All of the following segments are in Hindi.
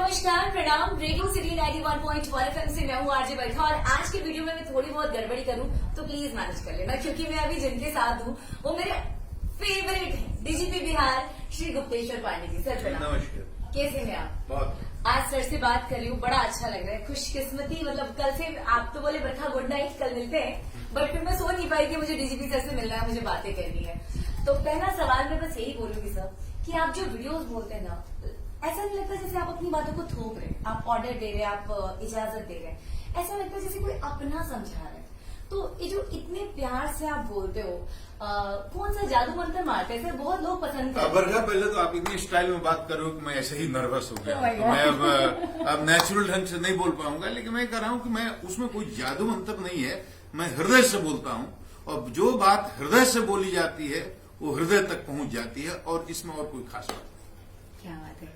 नमस्कार, प्रणाम। रेडियो सिटी 91.1 एफएम से मैं हूँ आरजे बरखा और आज के वीडियो में मैं थोड़ी बहुत गड़बड़ी करूँ तो प्लीज मैनेज कर लेना, क्योंकि मैं अभी जिनके साथ हूँ वो मेरे फेवरेट हैं, डीजीपी बिहार श्री गुप्तेश्वर पांडे जी। सर प्रणाम। नमस्कार। कैसे हैं आप? बहुत। आज सर से बात कर रही हूँ, बड़ा अच्छा लग रहा है। खुशकिस्मती, मतलब कल से आप तो बोले बरखा गुड नाइट, कल मिलते हैं, बट फिर मैं सो नहीं पाई कि मुझे डीजीपी सर से मिलना है, मुझे बातें करनी है। तो पहला सवाल मैं बस यही बोलूंगी सर कि आप जो वीडियोस बोलते हैं ना, ऐसा नहीं लगता जैसे आप अपनी बातों को थोप रहे हैं, आप ऑर्डर दे रहे हैं, आप इजाजत दे रहे हैं, ऐसा लगता है जैसे कोई अपना समझा रहा है। तो ये जो इतने प्यार से आप बोलते हो, कौन सा जादू मंत्र मारते हैं सर? बहुत लोग पसंद करते हैं। बरखा, पहले तो आप इतनी स्टाइल में बात करो कि मैं ऐसे ही नर्वस हो गया। Oh my तो मैं अब नेचुरल ढंग से नहीं बोल पाऊंगा, लेकिन मैं कह रहा हूं कि मैं उसमें कोई जादू मंत्र नहीं है, मैं हृदय से बोलता हूं और जो बात हृदय से बोली जाती है वो हृदय तक पहुंच जाती है और इसमें और कोई खास बात नहीं। क्या बात है।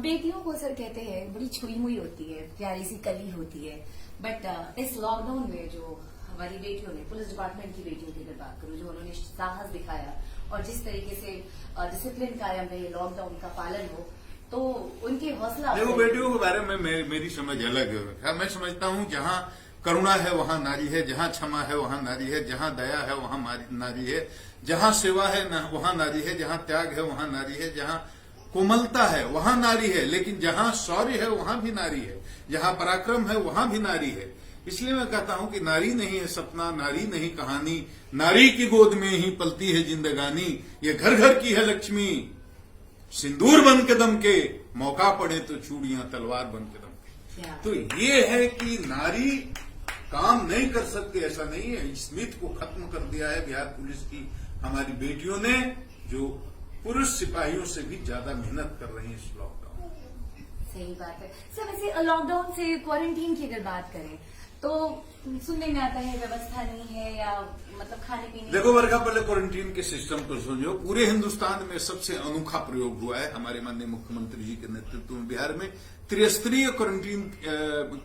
बेटियों को सर कहते हैं बड़ी छुई मुई होती है, प्यारी सी कली होती है, बट इस लॉकडाउन में जो हमारी बेटियों ने, पुलिस डिपार्टमेंट की बेटियों की अगर बात करूं, जो उन्होंने साहस दिखाया और जिस तरीके से डिसिप्लिन कायम रहे, लॉकडाउन का पालन हो, तो उनके हौसला। देखो, बेटियों के बारे में मेरी समझ अलग है। मैं समझता हूं जहां करुणा है वहां नारी है, जहां क्षमा है वहां नारी है, जहां दया है वहां नारी है, जहां सेवा है वहां नारी है, जहां त्याग है वहां नारी है, जहां कोमलता है वहां नारी है, लेकिन जहां शौर्य है वहां भी नारी है, जहां पराक्रम है वहां भी नारी है। इसलिए मैं कहता हूं कि नारी नहीं है सपना, नारी नहीं कहानी, नारी की गोद में ही पलती है जिंदगानी, ये घर घर की है लक्ष्मी, सिंदूर बन के दम के, मौका पड़े तो चूड़ियां तलवार बन के दम के। तो ये है कि नारी काम नहीं कर सकती, ऐसा नहीं है। इस मिथ को खत्म कर दिया है बिहार पुलिस की हमारी बेटियों ने, जो पुरुष सिपाहियों से भी ज्यादा मेहनत कर रही है इस लॉकडाउन। सही बात है सर। वैसे लॉकडाउन से क्वारंटीन की अगर बात करें तो सुनने में आता है व्यवस्था नहीं है, या मतलब खाने पीने। देखो बरखा, पहले क्वारंटीन के सिस्टम को समझो। पूरे हिंदुस्तान में सबसे अनोखा प्रयोग हुआ है हमारे माननीय मुख्यमंत्री जी के नेतृत्व में। बिहार में त्रिस्तरीय क्वारंटीन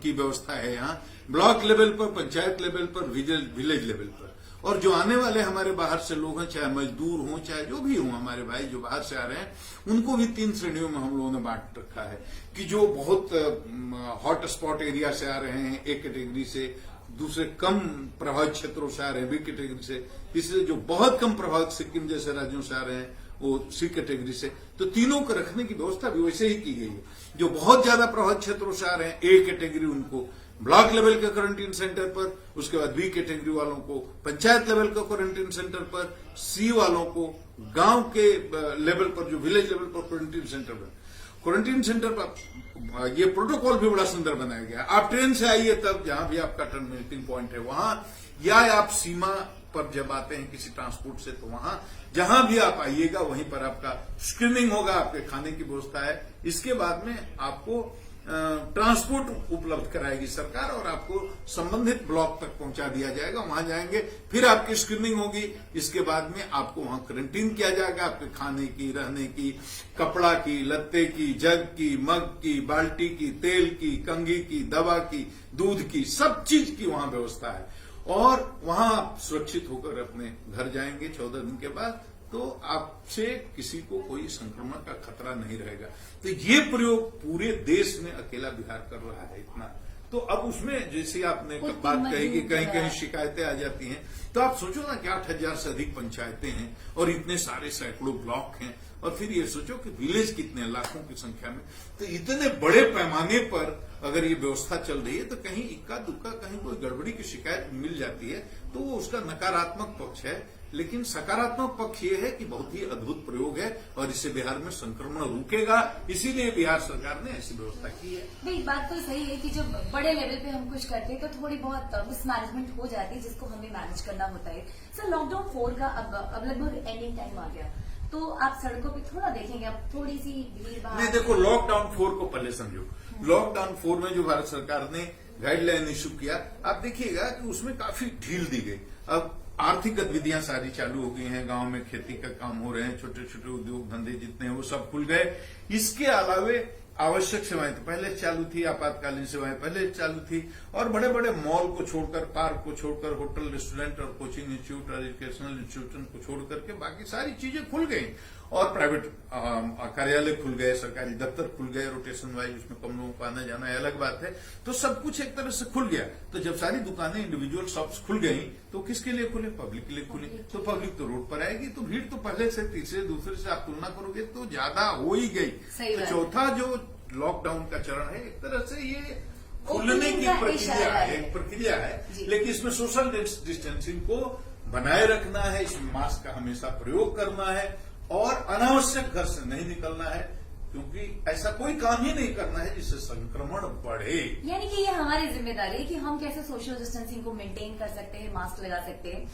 की व्यवस्था है। यहाँ ब्लॉक लेवल पर, पंचायत लेवल पर, विलेज लेवल पर। और जो आने वाले हमारे बाहर से लोग हैं, चाहे मजदूर हों, चाहे जो भी हों, हमारे भाई जो बाहर से आ रहे हैं, उनको भी 3 श्रेणियों में हम लोगों ने बांट रखा है। कि जो बहुत हॉट स्पॉट एरिया से आ रहे हैं ए कैटेगरी से, दूसरे कम प्रभावित क्षेत्रों से आ रहे हैं बी कैटेगरी से, तीसरे जो बहुत कम प्रभावित सिक्किम जैसे राज्यों से आ रहे हैं वो सी कैटेगरी से। तो तीनों को रखने की व्यवस्था भी वैसे ही की गई है। जो बहुत ज्यादा प्रभावित क्षेत्रों से आ रहे हैं ए कैटेगरी, उनको ब्लॉक लेवल के क्वारंटीन सेंटर पर, उसके बाद बी कैटेगरी वालों को पंचायत लेवल का क्वारंटीन सेंटर पर, सी वालों को गांव के लेवल पर, जो विलेज लेवल पर क्वारंटीन सेंटर पर। क्वारंटीन सेंटर पर ये प्रोटोकॉल भी बड़ा सुंदर बनाया गया। आप ट्रेन से आइए तब, जहां भी आपका टर्मिनेटिंग पॉइंट है वहां, या आप सीमा पर जब आते हैं किसी ट्रांसपोर्ट से, तो वहां जहां भी आप आइएगा वहीं पर आपका स्क्रीनिंग होगा, आपके खाने की व्यवस्था है। इसके बाद में आपको ट्रांसपोर्ट उपलब्ध कराएगी सरकार और आपको संबंधित ब्लॉक तक पहुंचा दिया जाएगा। वहां जाएंगे, फिर आपकी स्क्रीनिंग होगी। इसके बाद में आपको वहां क्वारंटीन किया जाएगा। आपके खाने की, रहने की, कपड़ा की, लत्ते की, जग की, मग की, बाल्टी की, तेल की, कंघी की, दवा की, दूध की, सब चीज की वहां व्यवस्था है। और वहां आप सुरक्षित होकर अपने घर जाएंगे 14 दिन के बाद, तो आपसे किसी को कोई संक्रमण का खतरा नहीं रहेगा। तो ये प्रयोग पूरे देश में अकेला बिहार कर रहा है इतना। तो अब उसमें जैसे आपने बात कही कि कहीं कहीं शिकायतें आ जाती हैं, तो आप सोचो ना कि 8,000 से अधिक पंचायतें हैं और इतने सारे सैकड़ों ब्लॉक हैं, और फिर ये सोचो कि विलेज कितने, लाखों की संख्या में। तो इतने बड़े पैमाने पर अगर ये व्यवस्था चल रही है, तो कहीं इक्का दुक्का कहीं कोई गड़बड़ी की शिकायत मिल जाती है, तो वो उसका नकारात्मक पक्ष है। लेकिन सकारात्मक पक्ष ये है कि बहुत ही अद्भुत प्रयोग है और इससे बिहार में संक्रमण रुकेगा। इसीलिए बिहार सरकार ने ऐसी व्यवस्था की है। नहीं, बात तो सही है कि जब बड़े लेवल पे हम कुछ करते हैं तो थोड़ी बहुत मिसमैनेजमेंट हो जाती है, जिसको हमें मैनेज करना होता है। सर, लॉकडाउन 4 का अब लगभग एंडिंग टाइम आ गया, तो आप सड़कों पे थोड़ा देखेंगे, अब थोड़ी सी भीड़ भाड़। नहीं, देखो, लॉकडाउन 4 को पहले समझो। लॉकडाउन 4 में जो भारत सरकार ने गाइडलाइन इशू किया, आप देखिएगा कि उसमें काफी ढील दी गई। अब आर्थिक गतिविधियां सारी चालू हो गई हैं, गांव में खेती का काम हो रहे हैं, छोटे छोटे उद्योग धंधे जितने हैं वो सब खुल गए। इसके अलावे आवश्यक सेवाएं तो पहले चालू थी, आपातकालीन सेवाएं पहले चालू थी, और बड़े बड़े मॉल को छोड़कर, पार्क को छोड़कर, होटल, रेस्टोरेंट और कोचिंग इंस्टीट्यूट और एजुकेशनल इंस्टीट्यूशन को छोड़ करके बाकी सारी चीजें खुल गई। और प्राइवेट कार्यालय खुल गए, सरकारी दफ्तर खुल गए, रोटेशन वाइज उसमें कम लोगों को आना जाना है, अलग बात है। तो सब कुछ एक तरह से खुल गया। तो जब सारी दुकानें इंडिविजुअल शॉप्स खुल गई तो किसके लिए खुले? पब्लिक के लिए खुले। तो पब्लिक तो रोड पर आएगी, तो भीड़ तो पहले से तीसरे दूसरे से आप तुलना करोगे तो ज्यादा हो ही गई। तो चौथा जो लॉकडाउन का चरण है, एक तरह से ये खुलने की प्रक्रिया है, लेकिन इसमें सोशल डिस्टेंसिंग को बनाए रखना है, इसमें मास्क का हमेशा प्रयोग करना है और अनावश्यक घर से नहीं निकलना है, क्योंकि ऐसा कोई काम ही नहीं करना है जिससे संक्रमण बढ़े। यानी कि ये हमारी जिम्मेदारी है कि हम कैसे सोशल डिस्टेंसिंग को मेंटेन कर सकते हैं, मास्क लगा सकते हैं।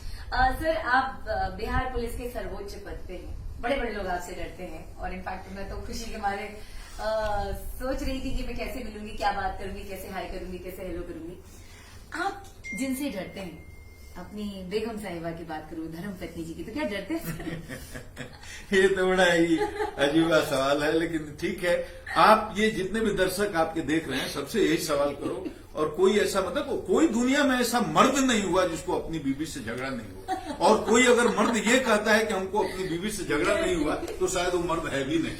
सर, आप बिहार पुलिस के सर्वोच्च पद पे हैं, बड़े बड़े लोग आपसे डरते हैं, और इनफैक्ट मैं तो खुशी के मारे सोच रही थी कि मैं कैसे मिलूंगी, क्या बात करूंगी, कैसे हाय करूंगी, कैसे हेलो करूंगी। आप जिनसे डरते हैं, अपनी बेगम साहिबा की बात करूं, धर्म पत्नी जी की, तो क्या डरते हैं? ये तो बड़ा ही अजीबा सवाल है, लेकिन ठीक है। आप ये जितने भी दर्शक आपके देख रहे हैं, सबसे यही सवाल करो। और कोई ऐसा मतलब कोई दुनिया में ऐसा मर्द नहीं हुआ जिसको अपनी बीवी से झगड़ा नहीं हुआ, और कोई अगर मर्द ये कहता है कि हमको अपनी बीवी से झगड़ा नहीं हुआ तो शायद वो मर्द है भी नहीं।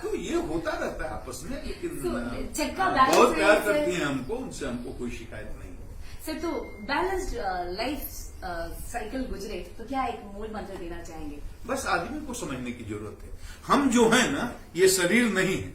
तो ये होता रहता है आपस में, लेकिन बहुत प्यार करती हैं हमको, उनसे हमको कोई शिकायत नहीं। सर, तो बैलेंस्ड लाइफ साइकिल गुजरे तो क्या एक मूल मंत्र देना चाहेंगे? बस आदमी को समझने की जरूरत है, हम जो है ना, ये शरीर नहीं है।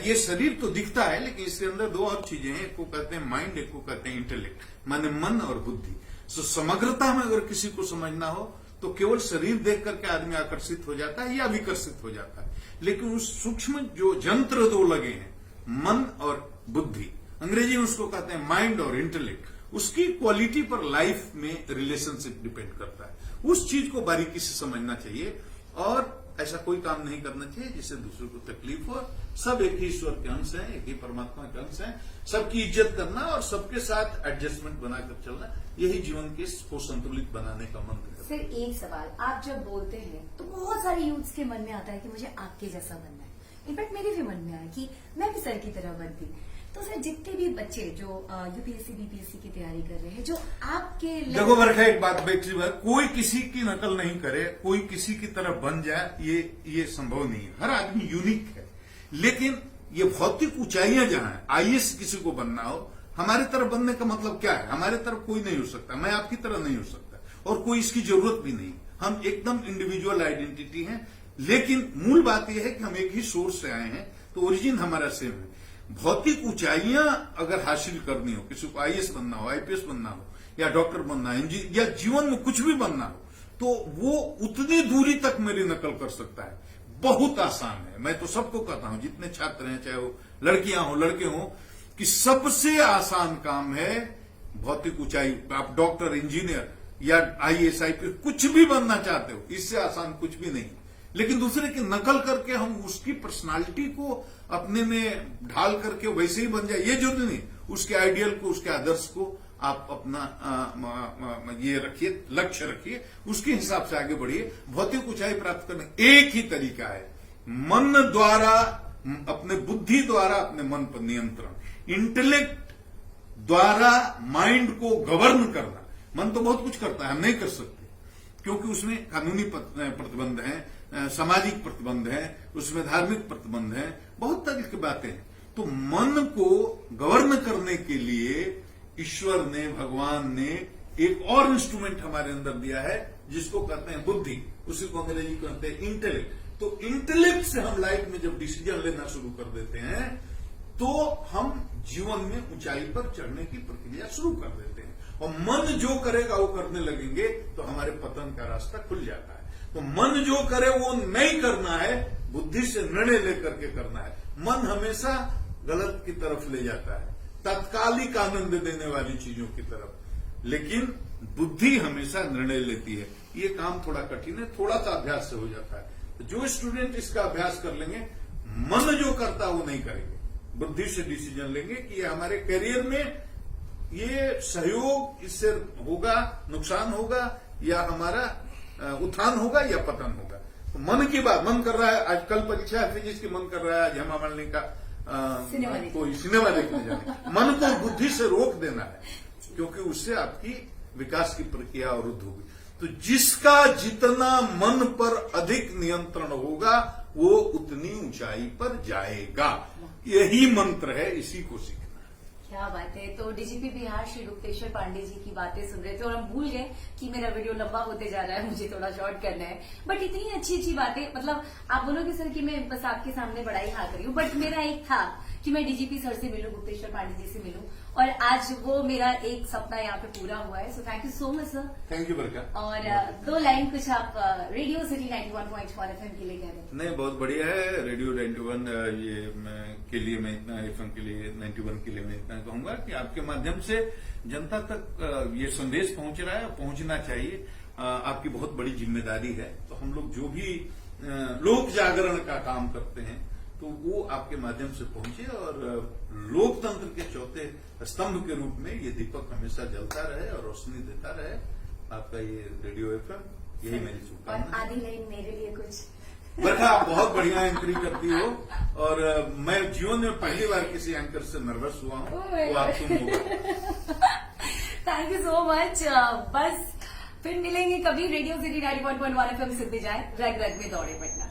ये शरीर तो दिखता है, लेकिन इसके अंदर दो और चीजें हैं, एक को कहते हैं माइंड, एक को कहते हैं इंटेलेक्ट, माने मन और बुद्धि। सो समग्रता में अगर किसी को समझना हो तो केवल शरीर देख करके आदमी आकर्षित हो जाता है या विकर्षित हो जाता है, लेकिन उस सूक्ष्म जो यंत्र दो लगे हैं, मन और बुद्धि, अंग्रेजी में उसको कहते हैं माइंड और इंटेलेक्ट, उसकी क्वालिटी पर लाइफ में रिलेशनशिप डिपेंड करता है। उस चीज को बारीकी से समझना चाहिए और ऐसा कोई काम नहीं करना चाहिए जिससे दूसरे को तकलीफ हो। सब एक ही ईश्वर के अंश हैं, एक ही परमात्मा के अंश हैं, सबकी इज्जत करना और सबके साथ एडजस्टमेंट बनाकर चलना, यही जीवन को संतुलित बनाने का मंत्र है। सर, एक सवाल, आप जब बोलते हैं तो बहुत सारे यूथ्स के मन में आता है कि मुझे आपके जैसा बनना है। इनफैक्ट मेरे भी मन में आया कि मैं भी सर की तरह बनती। तो सर, जितने भी बच्चे जो यूपीएससी बीपीएससी की तैयारी कर रहे हैं, जो आपके देखो बरखा, एक बात बेटी, कोई किसी की नकल नहीं करे, कोई किसी की तरह बन जाए, ये संभव नहीं है। हर आदमी यूनिक है, लेकिन ये भौतिक ऊंचाइयां जहां है, आईएएस किसी को बनना हो, हमारे तरफ बनने का मतलब क्या है? हमारे तरफ कोई नहीं हो सकता, मैं आपकी तरह नहीं हो सकता, और कोई इसकी जरूरत भी नहीं। हम एकदम इंडिविजुअल आइडेंटिटी हैं, लेकिन मूल बात यह है कि हम एक ही सोर्स से आए हैं, तो ओरिजिन हमारा सेम है। भौतिक ऊंचाइयां अगर हासिल करनी हो, किसी को आईएएस बनना हो, आईपीएस बनना हो, या डॉक्टर बनना हो, इंजीनियर, या जीवन में कुछ भी बनना हो, तो वो उतनी दूरी तक मेरी नकल कर सकता है। बहुत आसान है। मैं तो सबको कहता हूं, जितने छात्र हैं, चाहे वो लड़कियां हो लड़के हो, कि सबसे आसान काम है भौतिक ऊंचाई। आप डॉक्टर, इंजीनियर या आईएएस, आईपीएस कुछ भी बनना चाहते हो, इससे आसान कुछ भी नहीं। लेकिन दूसरे की नकल करके हम उसकी पर्सनालिटी को अपने में ढाल करके वैसे ही बन जाए, ये जरूरी नहीं। उसके आइडियल को, उसके आदर्श को आप अपना ये रखिए, लक्ष्य रखिए, उसके हिसाब से आगे बढ़िए। भौतिक ऊंचाई प्राप्त करने एक ही तरीका है, मन द्वारा, अपने बुद्धि द्वारा अपने मन पर नियंत्रण, इंटेलेक्ट द्वारा माइंड को गवर्न करना। मन तो बहुत कुछ करता है, हम नहीं कर सकते, क्योंकि उसमें कानूनी प्रतिबंध हैं, सामाजिक प्रतिबंध हैं, उसमें धार्मिक प्रतिबंध हैं, बहुत तरह की बातें हैं। तो मन को गवर्न करने के लिए ईश्वर ने, भगवान ने एक और इंस्ट्रूमेंट हमारे अंदर दिया है, जिसको कहते हैं बुद्धि, उसी को अंग्रेजी कहते हैं इंटेलेक्ट। तो इंटेलेक्ट से हम लाइफ में जब डिसीजन लेना शुरू कर देते हैं, तो हम जीवन में ऊंचाई पर चढ़ने की प्रक्रिया शुरू कर देते हैं, और मन जो करेगा वो करने लगेंगे तो हमारे पतन का रास्ता खुल जाता है। तो मन जो करे वो नहीं करना है, बुद्धि से निर्णय लेकर के करना है। मन हमेशा गलत की तरफ ले जाता है, तात्कालिक आनंद देने वाली चीजों की तरफ, लेकिन बुद्धि हमेशा निर्णय लेती है। ये काम थोड़ा कठिन है, थोड़ा सा अभ्यास से हो जाता है। तो जो स्टूडेंट इसका अभ्यास कर लेंगे, मन जो करता वो नहीं करेंगे, बुद्धि से डिसीजन लेंगे कि ये हमारे करियर में ये सहयोग, इससे होगा, नुकसान होगा, या हमारा उत्थान होगा या पतन होगा। तो मन की बात, मन कर रहा है, आज कल परीक्षा है फिजिक्स की, मन कर रहा है आज हेमा मालिनी का कोई सिनेमा देखने जाए, मन को बुद्धि से रोक देना है, क्योंकि उससे आपकी विकास की प्रक्रिया अवरुद्ध होगी। तो जिसका जितना मन पर अधिक नियंत्रण होगा वो उतनी ऊंचाई पर जाएगा। यही मंत्र है, इसी को सीखना। क्या बात है। तो डीजीपी बिहार श्री गुप्तेश्वर पांडे जी की बातें सुन रहे थे और हम भूल गए कि मेरा वीडियो लंबा होते जा रहा है, मुझे थोड़ा शॉर्ट करना है। बट इतनी अच्छी अच्छी बातें, मतलब आप बोलोगे सर कि मैं बस आपके सामने बड़ा ही हाँ करी हूँ, बट मेरा एक था कि मैं डीजीपी सर से मिलूं, गुप्तेश्वर पांडे जी से मिलूं, और आज वो मेरा एक सपना यहाँ पे पूरा हुआ है। So thank you so much sir. Thank you बरका। और 2 लाइन कुछ आप रेडियो सिटी 91.4 FM के लिए कह रहे हैं। नहीं, बहुत बढ़िया है। रेडियो 91 के लिए मैं इतना, एफएम के लिए 91 के लिए मैं इतना कहूंगा कि आपके माध्यम से जनता तक ये संदेश पहुंच रहा है, पहुंचना चाहिए। आपकी बहुत बड़ी जिम्मेदारी है। तो हम लोग जो भी लोक जागरण का काम करते हैं तो वो आपके माध्यम से पहुंचे और लोकतंत्र के चौथे स्तंभ के रूप में ये दीपक हमेशा जलता रहे और रोशनी देता रहे। आपका ये रेडियो एफएम, यही मेरी और शुभकामना। आधी लाइन मेरे लिए कुछ। बरखा, आप बहुत बढ़िया एंकरिंग करती हो और मैं जीवन में पहली बार किसी एंकर से नर्वस हुआ हूँ, वो आप तुम होगा। Thank you so much. बस फिर मिलेंगे कभी। रेडियो सिटी 91.1 FM सुनते जाए, रग रग में दौड़े पटना।